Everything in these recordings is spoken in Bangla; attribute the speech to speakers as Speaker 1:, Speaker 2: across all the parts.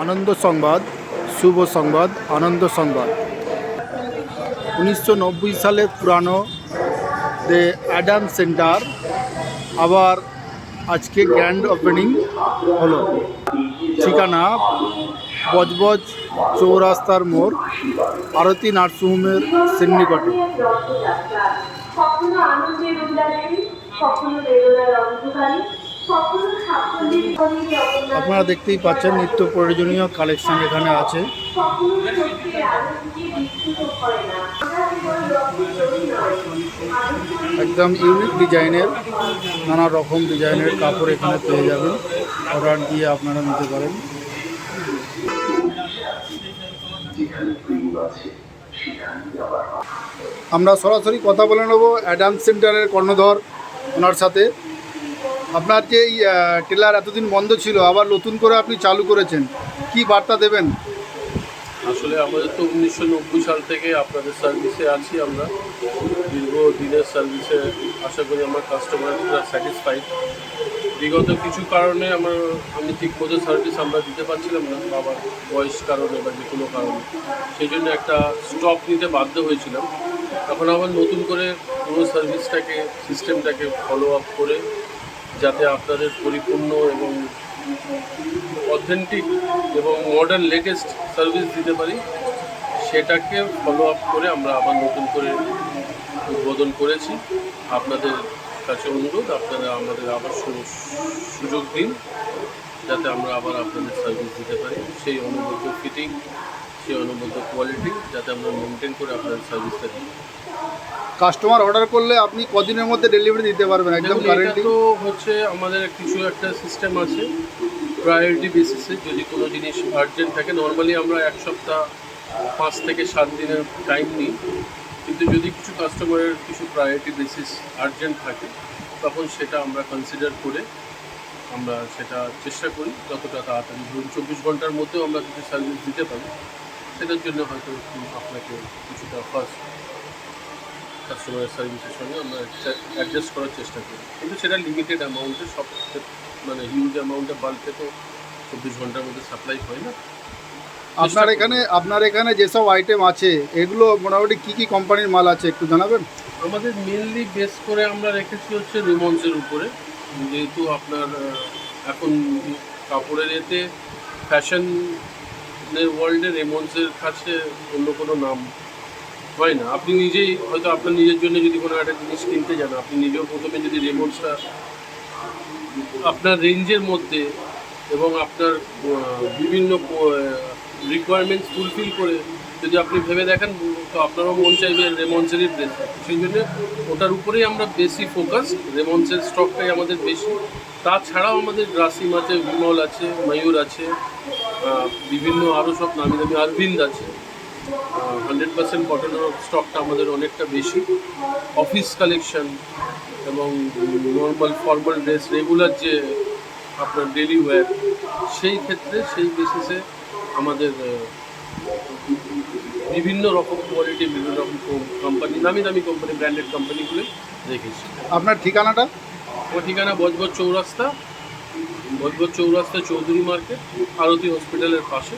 Speaker 1: আনন্দ সংবাদ, শুভ সংবাদ, আনন্দ সংবাদ। 1990 সালের পুরানো দ্য অ্যাডাম সেন্টার আবার আজকে গ্র্যান্ড ওপেনিং হলো। ঠিকানা বজবজ চৌরাস্তার মোড়, আরতি নার্সিংহোমের সন্নিকটে। আপনারা দেখতেই পাচ্ছেন নিত্য প্রয়োজনীয় কালেকশন এখানে আছে। একদম ইউনিক ডিজাইনের, নানা রকম ডিজাইনের কাপড় এখানে পেয়ে যাবেন। অর্ডার দিয়ে আপনারা নিতে পারেন। আমরা সরাসরি কথা বলে নেব অ্যাডাম সেন্টারের কর্ণধর ওনার সাথে। আপনার যে এই টেলার এতদিন বন্ধ ছিল, আবার নতুন করে আপনি চালু করেছেন, কি বার্তা দেবেন?
Speaker 2: আসলে আমাদের তো 1990 সাল থেকে আপনাদের সার্ভিসে আছি। আমরা দীর্ঘ দিনের সার্ভিসে আশা করি আমার কাস্টমাররা স্যাটিসফাইড। বিগত কিছু কারণে আমি ঠিকমতো সার্ভিস আমরা দিতে পারছিলাম না, বাবার বয়স কারণে বা যে কোনো কারণে, সেই জন্য একটা স্টপ নিতে বাধ্য হয়েছিলাম। এখন আবার নতুন করে পুরো সার্ভিসটাকে, সিস্টেমটাকে ফলো আপ করে যাতে আপনাদের পরিপূর্ণ এবং অথেন্টিক এবং মডার্ন লেটেস্ট সার্ভিস দিতে পারি, সেটাকে ফলো আপ করে আমরা আবার নতুন করে উদ্বোধন করেছি। আপনাদের কাছে অনুরোধ, আপনারা আমাদের আবার সুযোগ দিন যাতে আমরা আবার আপনাদের সার্ভিস দিতে পারি। সেই অনুবদ্ধ ফিটিং, সেই অনুবদ্ধ কোয়ালিটি যাতে আমরা মেনটেন করে আপনাদের সার্ভিসটা দিই।
Speaker 1: কাস্টমার অর্ডার করলে আপনি কদিনের মধ্যে ডেলিভারি দিতে পারবেন? একদম কারেন্টলি
Speaker 2: তো হচ্ছে আমাদের কিছু একটা সিস্টেম আছে প্রায়োরিটি বেসিসে। যদি কোনো জিনিস আর্জেন্ট থাকে, নর্মালি আমরা 1 সপ্তাহ 5 থেকে 7 দিনের টাইম নিই, কিন্তু যদি কিছু কাস্টমারের কিছু প্রায়োরিটি বেসিস আর্জেন্ট থাকে, তখন সেটা আমরা কনসিডার করে আমরা সেটা চেষ্টা করি যতটা তাড়াতাড়ি। ধরুন 24 ঘন্টার মধ্যেও আমরা কিছু সার্ভিস দিতে পারি, সেটার জন্য হয়তো আপনাকে কিছুটা ফার্স্ট কাস্টমারের সার্ভিসের সঙ্গে আমরা অ্যাডজাস্ট করার চেষ্টা করি, কিন্তু সেটা লিমিটেড অ্যামাউন্টে, সব মানে হিউজ অ্যামাউন্টে বাল্কে তো 24 ঘন্টার মধ্যে সাপ্লাই হয় না।
Speaker 1: আপনার এখানে যেসব আইটেম আছে, এগুলো মোটামুটি কি কি কোম্পানির মাল আছে একটু জানাবেন?
Speaker 2: আমাদের মেনলি বেস করে আমরা রেখেছি হচ্ছে রেমন্ডসের উপরে, যেহেতু আপনার এখন কাপড়ের এতে ফ্যাশনের ওয়ার্ল্ডে রেমন্ডসের কাছে অন্য কোনো নাম হয় না। আপনি নিজেই হয়তো আপনার নিজের জন্য যদি কোনো একটা জিনিস কিনতে যান, আপনি নিজেও প্রথমে যদি রেমন্ডসটা আপনার রেঞ্জের মধ্যে এবং আপনার বিভিন্ন রিকোয়ারমেন্টস ফুলফিল করে যদি আপনি ভেবে দেখেন, তো আপনারও মন চাইবে রেমন্ডসেরই ড্রেস। সেই জন্য ওটার উপরেই আমরা বেশি ফোকাস, রেমন্ডসের স্টকটাই আমাদের বেশি। তাছাড়াও আমাদের গ্রাসিম আছে, বিমল আছে, ময়ূর আছে, বিভিন্ন আরও সব নামি দামি আরবিন্দ আছে। 100% কটনের স্টকটা আমাদের অনেকটা বেশি। অফিস কালেকশন এবং নর্মাল ফর্মাল ড্রেস, রেগুলার যে আপনার ডেলি ওয়্যার, সেই ক্ষেত্রে সেই বেসিসে আমাদের বিভিন্ন রকম কোয়ালিটি, বিভিন্ন রকম কোম্পানি, নামি দামি কোম্পানি, ব্র্যান্ডেড কোম্পানিগুলো রেখেছি।
Speaker 1: আপনার ঠিকানাটা?
Speaker 2: আমার ঠিকানা বজবজ চৌরাস্তা, চৌধুরী মার্কেট, আরতি হসপিটালের পাশে।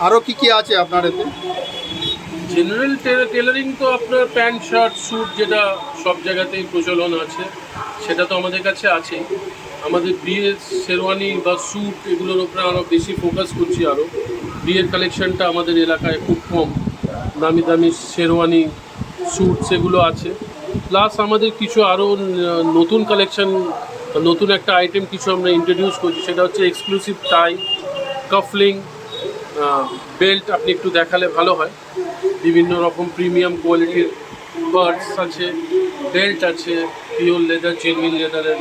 Speaker 1: আরও কি কি আছে আপনার এতে?
Speaker 2: জেনারেল টেলারিং তো আপনার প্যান্ট, শার্ট, স্যুট, যেটা সব জায়গাতেই প্রচলন আছে, সেটা তো আমাদের কাছে আছেই। আমাদের বিয়ের শেরওয়ানি বা স্যুট, এগুলোর উপরে আরও বেশি ফোকাস করছি। আরও বিয়ের কালেকশানটা আমাদের এলাকায় খুব কম, দামি দামি শেরওয়ানি, স্যুট সেগুলো আছে। প্লাস আমাদের কিছু আরও নতুন কালেকশান, নতুন একটা আইটেম কিছু আমরা ইন্ট্রোডিউস করছি, সেটা হচ্ছে এক্সক্লুসিভ টাই, কাফলিং, বেল্ট। আপনি একটু দেখালে ভালো হয়। বিভিন্ন রকম প্রিমিয়াম কোয়ালিটির পার্টস আছে, বেল্ট আছে, পিওর লেদার, জেনুইন লেদারের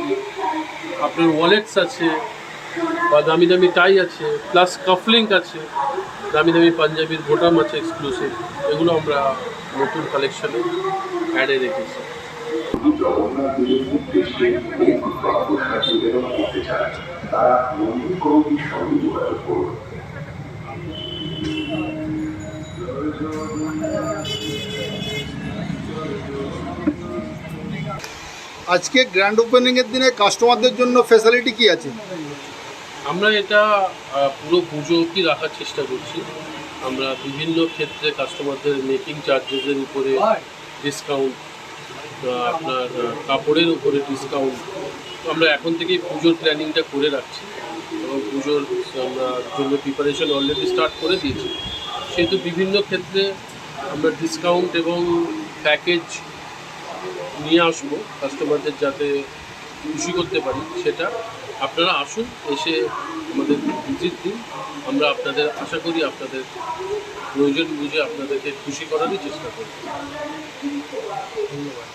Speaker 2: আপনার ওয়ালেটস আছে, বা দামি দামি টাই আছে, প্লাস কাফলিং আছে, দামি দামি পাঞ্জাবির বোটাম আছে এক্সক্লুসিভ। এগুলো আমরা নতুন কালেকশানে অ্যাডে রেখেছি।
Speaker 1: আজকে গ্র্যান্ড ওপেনিংয়ের দিনে কাস্টমারদের জন্য ফ্যাসিলিটি কি আছে?
Speaker 2: আমরা এটা পুরো পুজো অবধি রাখার চেষ্টা করছি। আমরা বিভিন্ন ক্ষেত্রে কাস্টমারদের মেকিং চার্জেসের উপরে ডিসকাউন্ট, আপনার কাপড়ের উপরে ডিসকাউন্ট আমরা এখন থেকেই পুজোর প্ল্যানিংটা করে রাখছি এবং পুজোর আমরা জন্য প্রিপারেশন অলরেডি স্টার্ট করে দিয়েছি। সেহেতু বিভিন্ন ক্ষেত্রে আমরা ডিসকাউন্ট এবং প্যাকেজ নিয়ে আসবো কাস্টমারদের, যাতে খুশি করতে পারি। সেটা আপনারা আসুন, এসে আমাদের ভিজিট দিন। আমরা আপনাদের আশা করি আপনাদের প্রয়োজন বুঝে আপনাদেরকে খুশি করারই চেষ্টা করব। ধন্যবাদ।